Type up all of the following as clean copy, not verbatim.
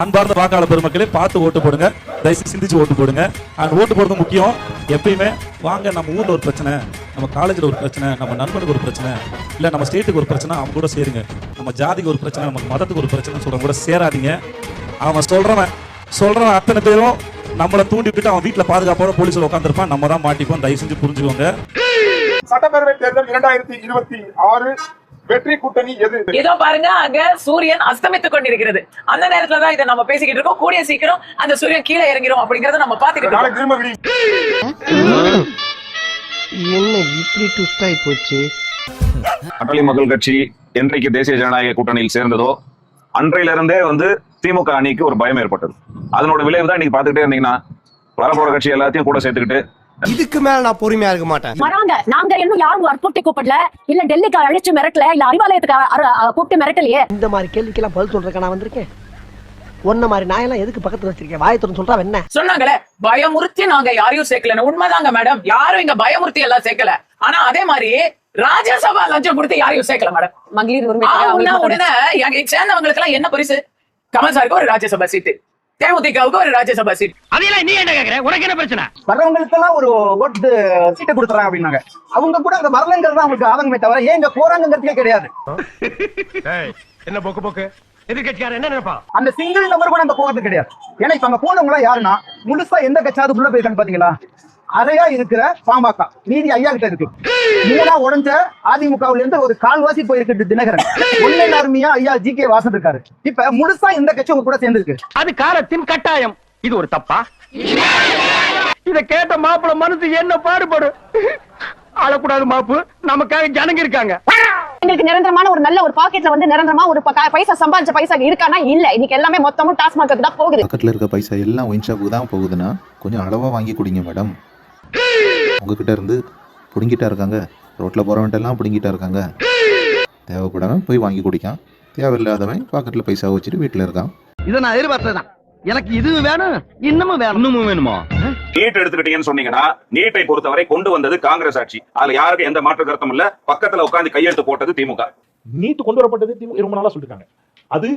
அன்பார்ந்த வாக்காளர் பெருமக்களே, பார்த்து ஓட்டு போடுங்க. தயவுசெய்து சிந்திச்சு ஓட்டு போடுங்க. அண்ட் ஓட்டு போடுறது முக்கியம். எப்பயுமே வாங்க, நம்ம ஊர்ல ஒரு பிரச்சனை, நம்ம காலேஜில் ஒரு பிரச்சனை, நம்ம நண்பனுக்கு ஒரு பிரச்சனை, இல்லை நம்ம ஸ்டேட்டுக்கு ஒரு பிரச்சனை, அவங்க கூட சேருங்க. நம்ம ஜாதிக்கு ஒரு பிரச்சனை, நம்ம மதத்துக்கு ஒரு பிரச்சனை சொல்றவங்க கூட சேராதீங்க. அவன் சொல்றவன் அத்தனை பேரும் நம்மளை தூண்டி விட்டு அவன் வீட்டில் பாதுகாப்போட போலீஸில் உட்காந்துருப்பான். நம்ம தான் மாட்டிப்போம். தயவு செஞ்சு புரிஞ்சுக்கோங்க. சட்டப்பேரவை தேர்தல் 2026 வெற்றி கூட்டணி எது? இதோ பாருங்க, அங்க சூரியன் அஸ்தமித்துக் கொண்டிருக்கிறது. அந்த நேரத்துல தான் இதை நம்ம பேசிக்கிட்டு இருக்கோம். கூடிய சீக்கிரம் அந்த சூரியன் கீழே இறங்கிரும் அப்படிங்கறத நம்ம பாத்துக்கிட்டு இருக்கோம். என்ன இப்படி ட்விஸ்ட் ஆகி போச்சு? அட்டலி மக்கள் கட்சி என்றைக்கு தேசிய ஜனநாயக கூட்டணியில் சேர்ந்ததோ அன்றையிலிருந்தே திமுக அணிக்கு ஒரு பயம் ஏற்பட்டது. அதனோட விளைவு தான் இன்னைக்கு பாத்துக்கிட்டே இருந்தீங்கன்னா வரப்போற கட்சி எல்லாத்தையும் கூட சேர்த்துக்கிட்டு இதுக்கு மேல நான் பொறுமையா இருக்க மாட்டேன். வராங்க, நாங்க இன்னும் யாரும் வற்புறுத்தி கூப்பிடல, இல்ல டெல்லிக்கு அழைச்சு மிரட்டல, இல்ல அறிவாலயத்துக்கு கூப்பிட்டு மிரட்டலையே. இந்த மாதிரி கேள்விக்கெல்லாம் பதில் சொல்றதுக்கு நான் வந்திருக்கேன். ஒன்ன மாதிரி நாயெல்லாம் எதுக்கு பக்கத்துல வச்சிருக்கேன்? வாயத்துறன்னு சொல்றா என்ன சொன்னாங்களே, பயமுறுத்தி நாங்க யாரையும் சேர்க்கல. உண்மைதாங்க மேடம், யாரும் இங்க பயமுறுத்தி எல்லாம் சேர்க்கல. ஆனா அதே மாதிரி ராஜ்யசபா லஞ்சம் கொடுத்து யாரையும் சேர்க்கல மேடம். மகளிர் உரிமை உடனே சேர்ந்தவங்களுக்கு எல்லாம் என்ன பரிசு? கமல் சாருக்கு ஒரு ராஜ்யசபா சீட்டு, தேமுதிகவுக்கு ஒரு ராஜ்யசபா சீட். அதெல்லாம் நீ என்ன கேக்குற? உனக்கு என்ன பிரச்சனை? வர்றவங்களுக்கு எல்லாம் ஒரு ஓட்டு சீட்டை கொடுத்துறாங்க அப்படின்னாங்க. அவங்க கூட அங்க வரலங்கிறது தான் அவங்களுக்கு ஆதங்கமே தவிர ஏன் இங்க போறாங்கிறதுக்கே கிடையாது. என்ன போக்கு போக்கு? எதிர்கட்சியார் என்ன நினைப்பா? அந்த சிங்கிள் நம்பர் கூட அங்க போகிறது கிடையாது. ஏன்னா இப்ப அங்க போனவங்க எல்லாம் யாருன்னா முழுசா எந்த கட்சியாவது உள்ள போயிருக்கான்னு பாத்தீங்களா? அதையா இருக்கிற பாமக மீதி ஐயா கிட்ட இருக்கு. மூணா உடஞ்ச அதிமுகவுல இருந்து ஒரு கால்வாசி போயிருக்கு தினகரன். ஒன்னே அருமையா ஐயா ஜி.கே. வாசன் இருக்காரு. இப்ப முழுசா இந்த கட்சி உங்க கூட சேர்ந்து இருக்கு. அது காலத்தின் கட்டாயம். இது ஒரு தப்பா? இத கேட்ட மாப்பிள மனசு என்ன பாடுபடும்? அழக்கூடாது மாப்பு, நமக்காக ஜனங்க இருக்காங்க. எங்களுக்கு நிரந்தரமான ஒரு நல்ல ஒரு பாக்கெட்ல நிரந்தரமா ஒரு பைசா சம்பாதிச்ச பைசா இருக்கானா? இல்ல. இன்னைக்கு எல்லாமே மொத்தமும் டாஸ்மார்க்கு தான் போகுது. பக்கத்துல இருக்க பைசா எல்லாம் ஒயின் ஷாப்புக்கு தான் போகுதுன்னா கொஞ்சம் அளவா வாங்கி குடிங்க மேடம். உங்ககிட்ட இருந்து பிடுங்கிட்டா இருக்காங்க, ரோட்ல போறவன்ட்டெல்லாம் பிடுங்கிட்டா இருக்காங்க. தேவைப்படாம போய் வாங்கி குடிக்கான், தேவையில்லாதவன் பாக்கெட்ல பைசா வச்சுட்டு வீட்டுல இருக்கான். இதை நான் எதிர்பார்த்ததான். எனக்கு இதுவும் வேணும், இன்னமும் வேணும். இன்னமும் வேணுமா? நீட் எடுத்துக்கிட்டீங்கன்னு சொன்னீங்கன்னா, நீட்டை பொறுத்தவரை கொண்டு வந்தது காங்கிரஸ் ஆட்சி. அதுல யாருக்கும் எந்த மாற்று கருத்தும் இல்ல. பக்கத்துல உட்கார்ந்து கையெழுத்து போட்டது திமுக. நீட் கொண்டு வரப்பட்டது ரொம்ப நாளா சொல்லிருக்காங்க. அது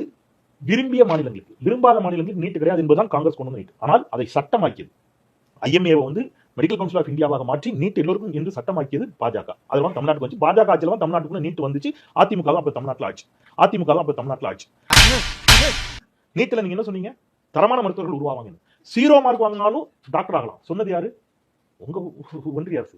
விரும்பிய மாநிலங்களுக்கு, விரும்பாத மாநிலங்களுக்கு நீட் கிடையாது என்பதுதான் காங்கிரஸ் கொண்டு வந்து. ஆனால் அதை சட்டமாக்கியது ஐஎம்ஏ மெடிக்கல் கவுன்சில் ஆஃப் இந்தியாவாக மாற்றி நீட் எல்லோருக்கும் என்று சட்டமாக்கியது பாஜக. அதெல்லாம் தமிழ்நாட்டுக்கு வந்து பாஜக ஆட்சியில் தமிழ்நாட்டுக்குள்ள நீட் வந்துச்சு. அதிமுக தான் அப்ப தமிழ்நாட்டில் ஆட்சி. நீட்ல நீங்க என்ன சொன்னீங்க? தரமான மருத்துவர்கள் உருவாவாங்க. 0 மார்க் வாங்கினாலும் டாக்டர் ஆகலாம் சொன்னது யாரு? உங்க ஒன்றிய அரசு.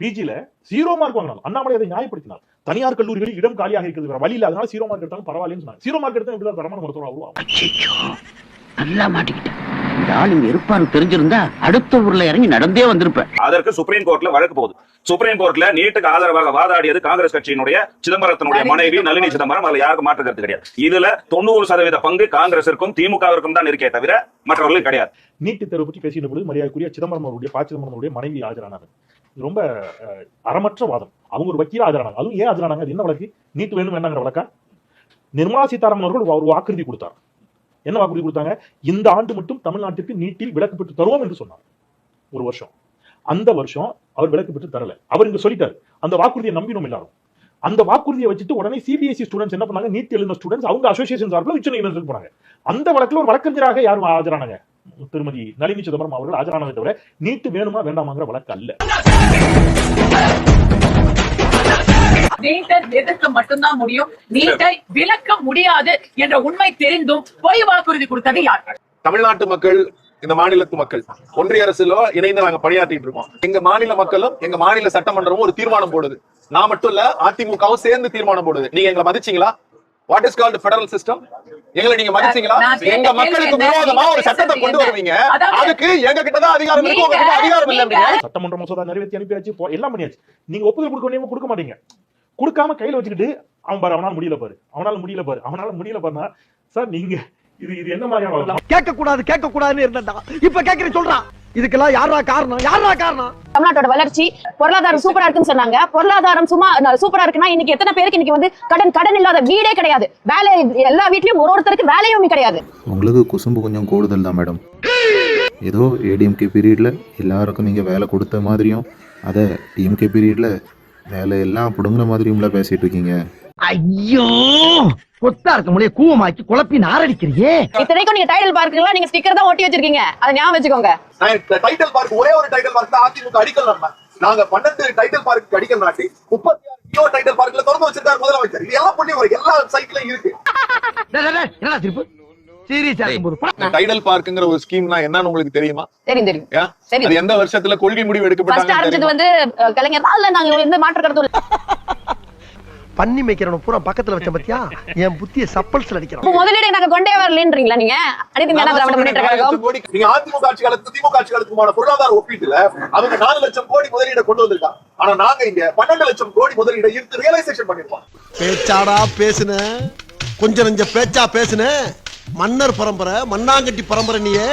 பிஜில 0 மார்க் வாங்கினாலும் அண்ணாமலை அதை நியாயப்படுத்தினார். தனியார் கல்லூரிகளில் இடம் காலியாக இருக்கிறது வழி இல்ல, அதனால 0 மார்க் எடுத்தாலும் பரவாயில்லன்னு சொன்னாங்க. 0 மார்க் எடுத்தா எப்படிதான் தரமான மருத்துவராக உருவாகும்? நல்லா மாட்டிக்கிட்டேன். இந்த ஆள் இங்க இருப்பான்னு தெரிஞ்சிருந்தா அடுத்த ஊர்ல இறங்கி நடந்தே வந்திருப்பேன். அதற்கு சுப்ரீம் கோர்ட்ல வழக்கு போகுது. சுப்ரீம் கோர்ட்ல நீட்டுக்கு ஆதரவாக வாதாடியது காங்கிரஸ் கட்சியினுடைய சிதம்பரத்தினுடைய மனைவி நளினி சிதம்பரம். அதுல யாருக்கும் மாற்று கருத்து கிடையாது. இதுல 90% பங்கு காங்கிரசிற்கும் திமுகவிற்கும் தான் இருக்கே தவிர மற்றவர்களுக்கு கிடையாது. நீட்டு தேர்வு பற்றி பேசின பொழுது மரியாதைக்குரிய சிதம்பரம் அவருடைய சிதம்பரம் மனைவி ஆஜரானாங்க. ரொம்ப அறமற்ற வாதம். அவங்க ஒரு வக்கீல ஆஜரானாங்க. அதுவும் ஏன் ஆஜரானாங்க? அது என்ன வழக்கு? நீட் வேணும் வேண்டாங்கிற வழக்கா? நிர்மலா சீதாராமன் அவர்கள் ஒரு வாக்குறுதி கொடுத்தார். என்ன வாக்குறுதி கொடுத்தாங்க? இந்த ஆண்டு மட்டும் தமிழ்நாட்டுக்கு நீட்டில் விலக்கு பெற்று தருவோம் என்று சொன்னார். ஒரு வருஷம். அந்த வருஷம் அவர் விலக்கு பெற்று தரல. அவர் இங்க சொல்லிட்டாரு. அந்த வாக்குறுதியை நம்பினோம் எல்லாரும். அந்த வாக்குறுதியை வச்சுட்டு உடனே சிபிஎஸ்இ ஸ்டூடெண்ட்ஸ் என்ன பண்ணாங்க? நீட் எழுதின ஸ்டூடெண்ட்ஸ் அவங்க அசோசியேஷன் சார்பில் உச்சநீதிமன்றத்துக்கு போனாங்க. அந்த வழக்கில் ஒரு வழக்கறிஞராக யாரும் ஆஜரானாங்க? திருமதி நளினி சிதம்பரம் அவர்கள் ஆஜரானதை தவிர நீட் வேணுமா வேண்டாமாங்கிற வழக்கு அல்ல. நீட்டை எதிர்க்க மட்டும்தான் முடியும், நீட்டை விலக்க முடியாது என்ற உண்மை தெரிந்தும் பொய் வாக்குறுதி கொடுத்தது யார்? தமிழ்நாட்டு மக்கள், இந்த மாநிலத்து மக்கள் ஒன்றிய அரசுல இணைந்து நாங்க பணியாற்றிட்டு இருக்கோம். எங்க மாநில மக்களும் எங்க மாநில சட்டமன்றமும் ஒரு தீர்மானம் போடுது. நான் மட்டும் இல்ல, அதிமுகவும் சேர்ந்து தீர்மானம் போடுது. நீங்க எங்களை மதிச்சீங்களா? What is called federal system? எங்களை நீங்க மதிச்சீங்களா? எங்க மக்களுக்கு விரோதமா ஒரு சட்டத்தை கொண்டு வருவீங்க. அதுக்கு எங்க கிட்ட தான் அதிகாரம் இருக்கு, உங்க கிட்ட அதிகாரம் இல்ல. சட்டமன்ற மசோதா நிறைவேற்றி அனுப்பியாச்சு, எல்லாம் பண்ணியாச்சு. நீங்க ஒப்புதல் கொடுக்க மாட்டீங்க. கொடுக்காம கையில வச்சுக்கிட்டு அவன் பாரு அவனால முடியல பாருனா சார், நீங்க இது என்ன மாதிரியான கேட்க கூடாதுன்னு இருந்தா இப்ப கேக்குறேன் சொல்றான். இதுக்கெல்லாம் யாரா காரணம்? தமிழ்நாட்டோட வளர்ச்சி பொருளாதாரம் சூப்பரா இருக்குன்னு சொன்னாங்க. பொருளாதாரம் சும்மா சூப்பரா இருக்குன்னா இன்னைக்கு எத்தனை பேருக்கு இன்னைக்கு கடன் இல்லாத வீடே கிடையாது. வேலை எல்லா வீட்லயும் ஒருத்தருக்கு வேலையும் கிடையாது. உங்களுக்கு குசும்பு கொஞ்சம் கூடுதல் தான் மேடம். ஏதோ ஏடிஎம்கே பீரியட்ல எல்லாருக்கும் நீங்க வேலை கொடுத்த மாதிரியும், அதை டிஎம்கே பீரியட்ல வேலை எல்லாம் புடுங்கின மாதிரியும்ல பேசிட்டு இருக்கீங்க. ஐயோ கொத்தா இருக்க முடிய கூவமாக்கி குழப்பி நாரடிக்கிறியே. இத்தனைக்கும் நீங்க டைட்டில் பார்க்குலாம் நீங்க ஸ்டிக்கர் தான் ஒட்டி வச்சிருக்கீங்க, அதை ஞாபகம் வச்சுக்கோங்க. டைட்டில் பார்க் ஒரே ஒரு டைட்டில் பார்க் தான் அதிமுக அடிக்கல் நம்ம. நாங்க 12 டைட்டில் பார்க்கு அடிக்கல் நாட்டி 36 டைட்டில் பார்க்ல திறந்து வச்சிருக்காரு முதலமைச்சர். இது எல்லாம் பண்ணி ஒரு எல்லா சைட்லயும் இருக்கு. என்னடா திருப்பு சீரியஸா இருக்கும்போது டைட்டில் பார்க்குங்கிற ஒரு ஸ்கீம்னா என்னன்னு உங்களுக்கு தெரியுமா? தெரியும். அது எந்த வருஷத்துல கொள்கை முடிவு எடுக்கப்பட்டாங்க? ஆரம்பிச்சது வந்து கலைஞர் தான். நாங்க எந்த மாற்று கருத்தும் இல்ல. பண்ணி மேய்க்கிறவன பூரா பக்கத்துல வச்ச பத்தியா என் புத்திய சப்பல்ஸ்ல அடிக்கிறான். முதலீடு நாங்க கொண்டே வரலன்றீங்களா நீங்க? அனைத்து திராவிட முன்னேற்ற கழகம் நீங்க அதிமுக ஆட்சி காலத்துக்கு திமுக ஆட்சி காலத்துக்குமான பொருளாதார ஒப்பீட்டுல அவங்க 4 லட்சம் கோடி முதலீட கொண்டு வந்திருக்காங்க. ஆனா நாங்க இங்க 12 லட்சம் கோடி முதலீட இருந்து ரியலைசேஷன் பண்ணிருக்கோம். பேச்சாடா பேசுன, கொஞ்சம் நெஞ்ச பேச்சா பேசுன. மன்னர் பரம்பரை மண்ணாங்கட்டி பரம்பரை, நீயே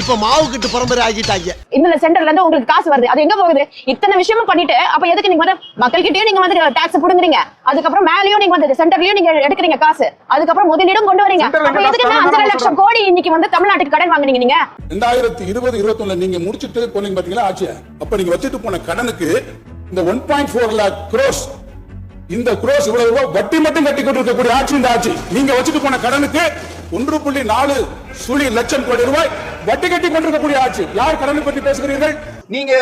இப்ப மாவு கட்டு பரம்பரை ஆகிட்டாங்க. இந்த சென்டர்ல இருந்து உங்களுக்கு காசு வருது, அது எங்க போகுது? இத்தனை விஷயமும் பண்ணிட்டு அப்ப எதுக்கு நீங்க வந்து மக்கள்கிட்டயும் நீங்க வந்து டாக்ஸ் புடுங்குறீங்க, அதுக்கப்புறம் மேலயும் நீங்க வந்து சென்டர்லயும் நீங்க எடுக்கிறீங்க காசு, அதுக்கப்புறம் முதலீடும் கொண்டு வரீங்க. அப்ப எதுக்கு 5.5 லட்சம் கோடி இன்னைக்கு வந்து தமிழ்நாட்டுக்கு கடன் வாங்குனீங்க நீங்க? 2020-21 நீங்க முடிச்சிட்டு போனீங்க பாத்தீங்களா ஆட்சி, அப்ப நீங்க வச்சுட்டு போன கடனுக்கு இந்த 1.4 lakh crores, இந்த குரோஸ் இவ்வளவு ரூபாய் வட்டி மட்டும் கட்டி கொண்டிருக்கக்கூடிய ஆட்சி இந்த ஆட்சி. நீங்க வச்சுட்டு போன கடனுக்கு 1.4 லட்சம் கோடி ரூபாய் வட்டி கட்டி கொண்டிருக்கக்கூடிய ஆட்சி. யார் கடனை பற்றி பேசுகிறீர்கள்? நீங்க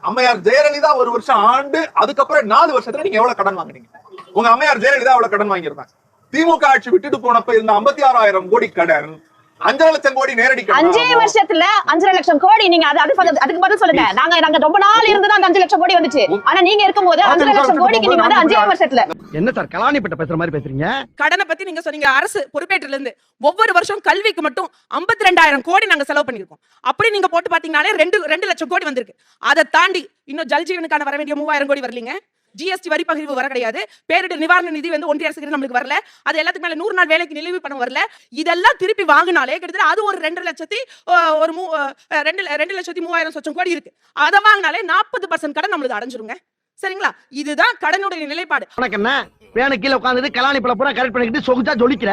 அம்மையார் ஜெயலலிதா ஒரு வருஷம் ஆண்டு, அதுக்கப்புறம் 4 வருஷத்துல நீங்க எவ்வளவு கடன் வாங்குனீங்க? உங்க அம்மையார் ஜெயலலிதா எவ்வளவு கடன் வாங்கியிருந்தாங்க? திமுக ஆட்சி விட்டுட்டு போனப்ப இருந்த 56,000 கோடி கடன் 5 லட்சம் கோடி நேரடி கடன். 5 வருஷத்துல 5 லட்சம் கோடி நீங்க அதுக்கு பதில் சொல்லுங்க. நாங்க ரொம்ப நாள் இருந்து தான் 5 லட்சம் கோடி வந்துச்சு. ஆனா நீங்க இருக்கும்போது 5 லட்சம் கோடிக்கு நீங்க வந்து 5 வருஷத்துல என்ன சார் கலாணிப்பட்ட பேசுற மாதிரி பேசுறீங்க? கடனை பத்தி நீங்க சொன்னீங்க. அரசு பொறுப்பேற்றல இருந்து ஒவ்வொரு வருஷம் கல்விக்கு மட்டும் 52,000 கோடி நாங்க செலவு பண்ணிருக்கோம். அப்படி நீங்க போட்டு பாத்தீங்கன்னாலே 2 லட்சம் கோடி வந்திருக்கு. அதை தாண்டி இன்னும் ஜல்ஜீவனுக்கான வர வேண்டிய 3,000 கோடி வரலீங்க. ஜிஎஸ்டி வரி பகிர்வு வர கிடையாது. பேரிடர் நிவாரண நிதி வந்து ஒன்றிய அரசு நம்மளுக்கு வரல. அது எல்லாத்துக்கு மேல 100 நாள் வேலைக்கு நிலுவை பணம் வரல. இதெல்லாம் திருப்பி வாங்கினாலே கிட்டத்தட்ட அது ஒரு 2,03,000 சொச்சம் கோடி இருக்கு. அதை வாங்கினாலே 40% கடன் நம்மளுக்கு அடைஞ்சிருங்க. சரிங்களா? இதுதான் கடனுடைய நிலைப்பாடு. உனக்கு என்ன வேணும்? கீழே உட்கார்ந்து கலாணி பழ பூரா கரெக்ட் பண்ணிக்கிட்டு சொகுச்சா ஜொலிக்கிற.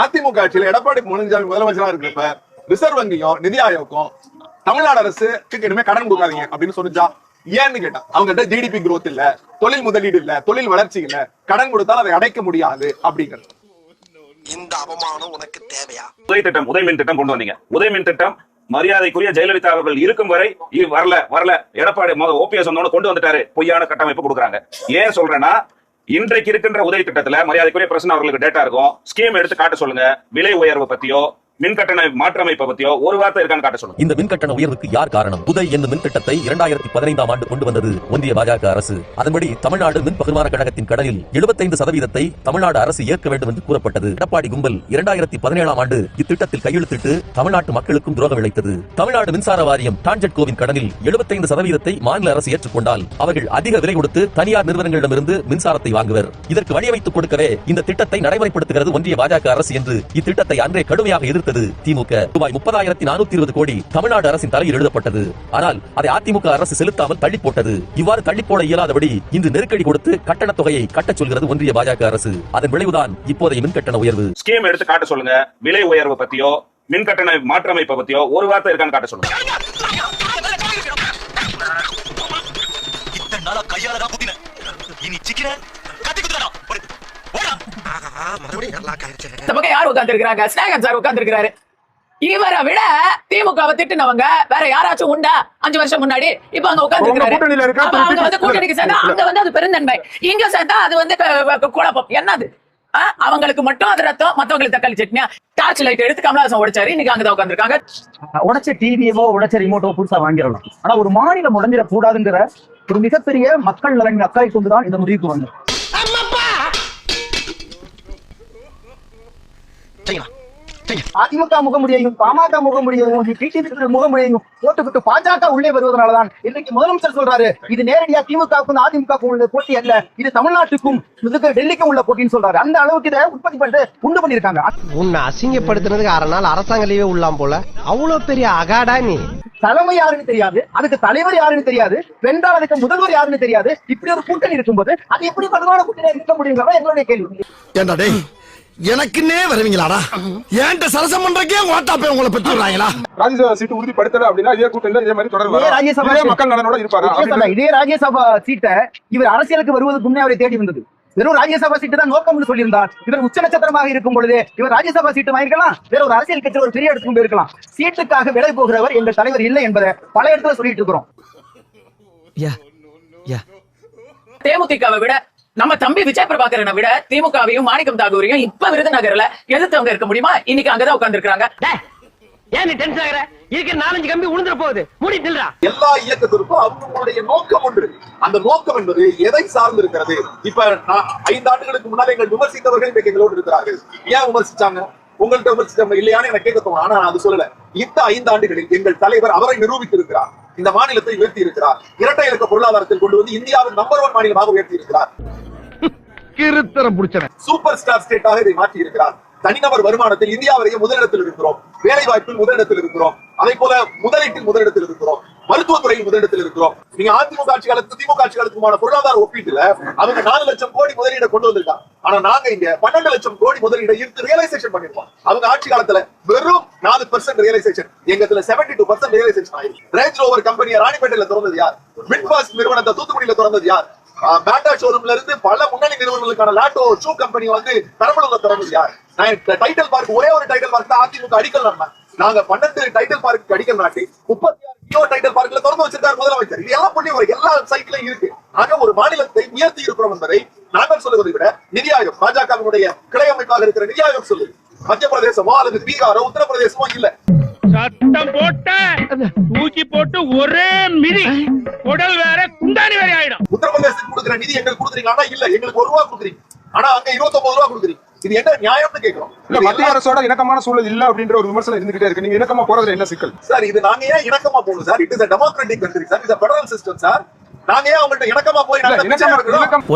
அதிமுக ஆட்சியில எடப்பாடி பழனிசாமி முதலமைச்சரா இருக்கிறப்ப ரிசர்வ் வங்கியும் நிதி ஆயோக்கும் தமிழ்நாடு அரசுக்கு இனிமே கடன் கொடுக்காதீங்க அப்படின்னு சொல்லிச்சா? ஏன்னு கேட்டா அவங்க ஜிடிபி growth இல்ல, தொழில் முதலீடு இல்ல, தொழில் வளர்ச்சி இல்ல, கடன் கொடுத்தால் அதை அடைக்க முடியாது அப்படிங்கிறது. இந்த அவமானம் உனக்கு தேவையா? உதயமின் திட்டம் கொண்டு வந்தீங்க. உதயமின் திட்டம் மரியாதைக்குரிய ஜெயலலிதா அவர்கள் இருக்கும் வரை இது வரல. எடப்பாடி ஓபிஎஸ் கொண்டு வந்துட்டாரு, பொய்யான கட்டமைப்பு கொடுக்குறாங்க. ஏன் சொல்றேன்னா, இன்றைக்கு இருக்கின்ற உதவி திட்டத்துல மரியாதைக்குரிய பிரசன்ன அவர்களுக்கு டேட்டா இருக்கும். ஸ்கீம் எடுத்து காட்ட சொல்லுங்க. விலை உயர்வு பத்தியோ மின் கட்டண மாற்றமைப்பை பத்தியோ ஒரு வார்த்தை இருக்கான்னு காட்ட சொல்லுங்க. இந்த மின் கட்டண உயர்வுக்கு யார் காரணம்? உதய் என்னும் மின் திட்டத்தை 2015ஆம் ஆண்டு கொண்டு வந்தது ஒன்றிய பாஜக அரசு. அதன்படி தமிழ்நாடு மின் பகிர்மான கழகத்தின் கடனில் 75% தமிழ்நாடு அரசு ஏற்க வேண்டும் என்று கூறப்பட்டது. எடப்பாடி கும்பல் 2017ஆம் ஆண்டு இத்திட்டத்தில் கையெழுத்திட்டு தமிழ்நாட்டு மக்களுக்கும் துரோகம் இழைத்தது. தமிழ்நாடு மின்சார வாரியம் டான்ஜெட்கோவின் கடனில் 75% மாநில அரசு ஏற்றுக்கொண்டால் அவர்கள் அதிக விலை கொடுத்து தனியார் நிறுவனங்களிடமிருந்து மின்சாரத்தை வாங்குவர். இதற்கு வழிவைத்துக் கொடுக்கவே இந்த திட்டத்தை நடைமுறைப்படுத்துகிறது ஒன்றிய பாஜக அரசு என்று இத்திட்டத்தை அன்றே கடுமையாக எதிர்த்தது திமுக. ரூபாய் 30,420 கோடி தமிழ்நாடு அரசின் தலையில் எழுதப்பட்டது. ஆனால் அதை அதிமுக அரசு செலுத்தாமல் தள்ளி போட்டது. இவ்வாறு தள்ளி போட இயலாதபடி இன்று நெருக்கடி கொடுத்து கட்டண தொகையை கட்டச் சொல்கிறது ஒன்றிய பாஜக அரசு. அதன் விளைவுதான் இப்போதைய மின் கட்டண உயர்வு. ஸ்கீம் எடுத்து காட்ட சொல்லுங்க. விலை உயர்வு பத்தியோ மின் கட்டண மாற்றமைப்பை பத்தியோ ஒரு வார்த்தை இருக்கான்னு காட்ட சொல்லுங்க. யார் உட்கார்ந்திருக்கிறாங்க? ஸ்நேகன் சார் உட்கார்ந்திருக்கிறாரு. இவரை விட திமுகவை திட்டுனவங்க வேற யாராச்சும் உண்டா? 5 வருஷம் முன்னாடி இப்ப அங்க உட்கார்ந்திருக்கிறாரு. அவங்க வந்து கூட்டணிக்கு சேர்ந்தா அங்க வந்து அது பெருந்தன்மை, இங்க சேர்ந்தா அது வந்து குழப்பம். என்னது? அவங்களுக்கு மட்டும் அது ரத்தம், மத்தவங்களுக்கு தக்காளி சட்னியா? டார்ச் லைட் எடுத்து கமலஹாசன் உடைச்சாரு, இன்னைக்கு அங்கதான் உட்கார்ந்திருக்காங்க. உடைச்ச டிவியவோ உடைச்ச ரிமோட்டோ புதுசா வாங்கிடலாம். ஆனா ஒரு மாநிலம் உடைஞ்சிட கூடாதுங்கிற ஒரு மிகப்பெரிய மக்கள் நலன் அக்கறை கொண்டுதான் இந்த முடிவுக்கு வந்தோம். அதிமுக முகமுடியையும் பாமக முகமுடியையும் டிடிவி முகமுடியையும் போட்டுக்கிட்டு பாஜக உள்ளே வருவதனாலதான் இன்னைக்கு முதலமைச்சர் சொல்றாரு, இது நேரடியா திமுகவுக்கும் அதிமுகவுக்கும் உள்ள போட்டி அல்ல, இது தமிழ்நாட்டுக்கும் டெல்லிக்கும் உள்ள போட்டின்னு சொல்றாரு. அந்த அளவுக்கு இதை உற்பத்தி பண்ணிட்டு உண்டு பண்ணிருக்காங்க. உன்னை அசிங்கப்படுத்துறதுக்கு 6 நாள் அரசாங்க லீவே உள்ளாம் போல. அவ்வளவு பெரிய அகாடா நீ. தலைமை யாருன்னு தெரியாது, அதுக்கு தலைவர் யாருன்னு தெரியாது, வென்றால் அதுக்கு முதல்வர் யாருன்னு தெரியாது. இப்படி ஒரு கூட்டணி இருக்கும்போது அது எப்படி வலுவான கூட்டணி இருக்க முடியுங்கிறத எங்களுடைய கேள்வி. ஏண்டா டேய், எனக்குன்னே வருவீங்களாடா ஏன்ட்ட சரசம் பண்றக்கே ஓட்டாப்பே உங்களை பெற்று விடுறாங்களா? ராஜ்யசபா சீட்டு உறுதிப்படுத்தல அப்படின்னா இதே கூட்டணியில இதே மாதிரி தொடர்பு இதே ராஜ்யசபா மக்கள் நலனோட இருப்பாரு. இதே ராஜ்யசபா சீட்டை இவர் அரசியலுக்கு வருவதற்கு முன்னே அவரை தேடி வந்தது. வெறும் ராஜ்யசபா சீட்டு தான் நோக்கம்னு சொல்லியிருந்தார். இவர் உச்ச நட்சத்திரமாக இருக்கும் பொழுது இவர் ராஜ்யசபா சீட்டு வாங்கிக்கலாம், வேற ஒரு அரசியல் கட்சியில் ஒரு பெரிய இடத்துக்கும் போயிருக்கலாம். சீட்டுக்காக விலை போகிறவர் எங்கள் தலைவர் இல்லை என்பதை பல இடத்துல சொல்லிட்டு இருக்கிறோம். தேமுதிகவை விட நம்ம தம்பி விஜய் பிரபாகரனை விட திமுகவையும் மாணிக்கம் தாகூரையும் இப்ப விருதுநகர்ல எதிர்த்தவங்க இருக்க முடியுமா? இன்னைக்கு அங்கதான் உட்கார்ந்து இருக்காங்க. ஏன் நீ டென்ஷன் ஆகுற? இதுக்கு 4-5 கம்பி உளுந்துற போகுது, மூடி நில்றா. எல்லா இயக்கத்திற்கும் அவங்களுடைய நோக்கம் ஒன்று. அந்த நோக்கம் என்பது எதை சார்ந்து இருக்கிறது? இப்ப 5 ஆண்டுகளுக்கு முன்னாடி எங்கள் விமர்சித்தவர்கள் இன்றைக்கு எங்களோடு இருக்கிறார்கள். ஏன் விமர்சிச்சாங்க? உங்கள்கிட்ட விமர்சிச்சாங்க இல்லையான்னு எனக்கு கேட்க தோணும். ஆனா அது சொல்லல. இந்த 5 ஆண்டுகளில் எங்கள் தலைவர் அவரை நிரூபித்து இருக்கிறார். இந்த மாநிலத்தை உயர்த்தி இருக்கிறார். இரட்டை இலக்க பொருளாதாரத்தில் கொண்டு வந்து இந்தியாவின் நம்பர் 1 மாநிலமாக உயர்த்தி இருக்கிறார். சூப்பர் ஸ்டார் ஸ்டேட்டாக இதை மாற்றி இருக்கிறார். தனிநபர் வருமானத்தில் இந்தியாவிலேயே முதலிடத்தில் இருக்கிறோம். வேலை வாய்ப்பில் முதலிடத்தில் இருக்கிறோம். அதே போல முதலீட்டில் முதலிடத்தில் இருக்கிறோம். மருத்துவத்துறையில் முதலிடத்தில் இருக்கிறோம். நீங்க அதிமுக ஆட்சி காலத்துக்கு திமுக ஆட்சி காலத்துக்குமான பொருளாதார ஒப்பீட்டுல அவங்க 4 லட்சம் கோடி முதலீட கொண்டு வந்திருக்காங்க. ஆனா நாங்க இங்க 12 லட்சம் கோடி முதலீட இருந்து ரியலைசேஷன் பண்ணிருக்கோம். அவங்க ஆட்சி காலத்துல வெறும் 4% ரியலைசேஷன். எங்கத்துல 72% ரியலைசேஷன் ஆயிருக்கு. ரேஞ்ச் ரோவர் கம்பெனியை ராணிப்பேட்டையில திறந்தது யார்? மிட்பாஸ் நிறுவனத்தை தூத்துக்குடியில திறந்தது யார்? பேட்டா ஷோரூம்ல இருந்து பல முன்னணி நிறுவனங்களுக்கான லாட்டோ ஷூ கம்பெனி வந்து பெரம்பலூர்ல திறந்தது யார்? டைட்டில் பார்க் ஒரே ஒரு டைட்டில் பார்க் தான் அதிமுக அடிக்கல் நாட்டினாங்க. நாங்க 12 டைட்டில் பார்க் அடிக்கல் நாட்டி 36 டைட்டில் பார்க்ல திறந்து வச்சிருக்காரு முதலமைச்சர். இது எல்லாம் பண்ணி ஒரு எல்லா சைட்லயும் இருக்கு. ஆக ஒரு மாநிலத்தை உயர்த்தி இருக்கிறோம் என்பதை நாங்கள் சொல்லுவதை விட நிதி ஆயோக் பாஜகவினுடைய கிளை அமைப்பாக இருக்கிற நிதி ஆயோக் சொல்லுது. மத்திய பிரதேசமோ அல்லது பீகாரோ உத்தரப்பிரதேசமோ இல்ல, சட்டம் போட்ட தூக்கி போட்டு ஒரே மிதி உடல் வேற குண்டானி வேற ஆயிடும். உத்தரப்பிரதேசத்துக்கு கொடுக்குற நிதி எங்களுக்கு கொடுக்குறீங்களா? இல்ல, எங்களுக்கு 1 ரூபா கொடுக்குறீங்க. ஆனா அங்க 29 ரூபா கொடுக்குறீங்க. இது என்ன நியாயம்னு கேட்கிறோம். இல்ல மத்திய அரசோட இணக்கமான சூழல் இல்ல அப்படின்ற ஒரு விமர்சனம் இருந்துகிட்டே இருக்கு. நீங்க இணக்கமா போறதுல என்ன சிக்கல் சார்? இது நாங்க ஏன் இணக்கமா போகணும் sir? It is a democratic country sir. It's a federal system sir. நாங்க ஏன் அவங்கள்ட்ட இணக்கமா போய்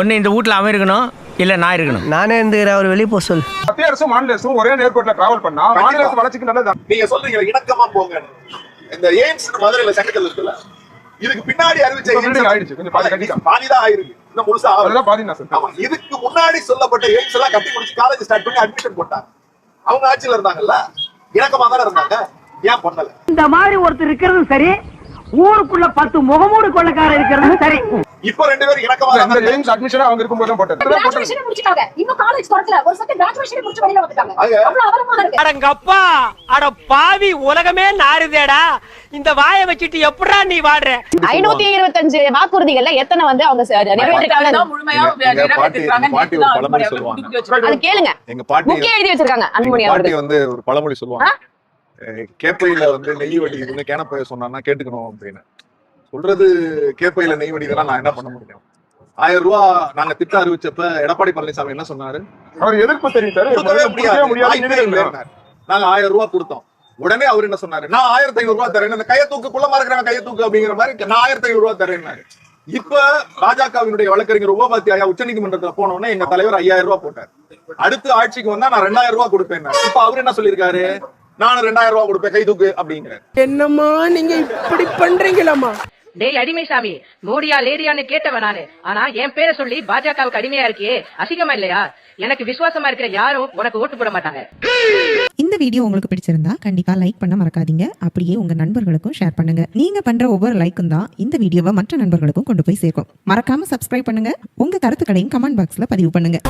ஒண்ணு இந்த வீட்ல அவன் இருக்கணும், இல்ல நான் இருக்கணும். நானே இருந்துக்கிற அவர் வெளியே போக சொல்லு. மத்திய அரசும் மாநில அரசும் ஒரே நேர்கோட்டில் டிராவல் பண்ணா மாநில அரசு வளர்ச்சிக்கு நல்லது. நீங்க சொல்றீங்க இணக்கமா போங்க. இந்த எய்ம்ஸ் மதுரையில செங்கல் இருக்குல்ல, இதுக்கு பின்னாடி அறிவிச்ச ஆயிடுச்சு, கொஞ்சம் பாதிதான் ஆயிருக்கு. இன்னும் முழுசா பாதினா சார். இதுக்கு முன்னாடி சொல்லப்பட்ட எய்ம்ஸ் எல்லாம் கட்டி முடிச்சு காலேஜ் ஸ்டார்ட் பண்ணி அட்மிஷன் போட்டாங்க. அவங்க ஆட்சியில இருந்தாங்கல்ல, இணக்கமா தானே இருந்தாங்க. ஏன் பண்ணல? இந்த மாதிரி ஒருத்தர் இருக்கிறது சரி, ஊருக்குள்ள 10 முகமூடு கொள்ளக்கார இருக்கிறது சரி. இப்ப 2 பேரும் இணக்கமா அந்த எய்ம்ஸ் அட்மிஷன் அவங்க இருக்கும்போது தான் போட்டாங்க. கிராஜுவேஷன் முடிச்சிட்டாங்க. இன்னும் காலேஜ் தொடங்கல. ஒரு செகண்ட் கிராஜுவேஷன் முடிச்சு வெளியில வந்துட்டாங்க. அவ்வளவு அவலமா இருக்கு. அடங்கப்பா, அட பாவி, உலகமே நாறுதேடா. இந்த வாயை வச்சிட்டு எப்படா நீ வாடுற? 525 வாக்குறுதிகள்ல எத்தனை வந்து அவங்க நிறைவேற்றிட்டாங்க? முழுமையா நிறைவேற்றிருக்காங்க. அது கேளுங்க. எங்க பாட்டி முக்கிய எழுதி வச்சிருக்காங்க. அன்புமணி பாட்டி வந்து ஒரு பழமொழி சொல்லுவாங்க. கேப்பையில வந்து நெய் வடிக்குதுன்னு கேனப்பைய சொன்னா கேட்டுக்கணும் அப்படின்னு சொல்றது. கேப்பையில நெய் வடிக்கலாம் நான் என்ன பண்ண முடியும்? 1000 ரூபாய் நாங்க திட்டம் அறிவிச்சப்ப எடப்பாடி பழனிசாமி என்ன சொன்னாரு? அவர் எதிர்ப்பு தெரிவித்தாரு. நாங்க 1000 ரூபாய் கொடுத்தோம். உடனே அவர் என்ன சொன்னாரு? நான் 1500 ரூபாய் தரேன். அந்த கைய தூக்கு குள்ளமா இருக்கிறாங்க, கைய தூக்கு அப்படிங்கிற மாதிரி நான் 1500 ரூபாய் தரேன்னாரு. இப்ப பாஜகவினுடைய வழக்கறிஞர் உபபாத்தி ஐயா உச்ச நீதிமன்றத்துல போனோடனே எங்க தலைவர் 5000 ரூபாய் போட்டார். அடுத்து ஆட்சிக்கு வந்தா நான் 2000 ரூபாய் கொடுப்பேன். இப்ப அவரு என்ன சொல்லியிருக்காரு? நானும் 2000 ரூபாய் கொடுப்பேன், கை தூக்கு அப்படிங்கிற. என்னம்மா நீங்க இப்படி பண்றீங்களாமா? டேய் அடிமைசாமி, மோடியா லேடியான்னு கேட்டவன் நானு. ஆனா என் பேரை சொல்லி பாஜகவுக்கு அடிமையா இருக்கியே, அசிங்கமா இல்லையா? எனக்கு விசுவாசமா இருக்கிற யாரும் உனக்கு ஓட்டு போட மாட்டாங்க. இந்த வீடியோ உங்களுக்கு பிடிச்சிருந்தா கண்டிப்பா லைக் பண்ண மறக்காதீங்க. அப்படியே உங்க நண்பர்களுக்கும் ஷேர் பண்ணுங்க. நீங்க பண்ற ஒவ்வொரு லைக்கும் தான் இந்த வீடியோவை மற்ற நண்பர்களுக்கும் கொண்டு போய் சேர்க்கும். மறக்காம சப்ஸ்கிரைப் பண்ணுங்க. உங்க கருத்துக்களையும் கமெண்ட் பாக்ஸ்ல பதிவு பண்ணுங்க.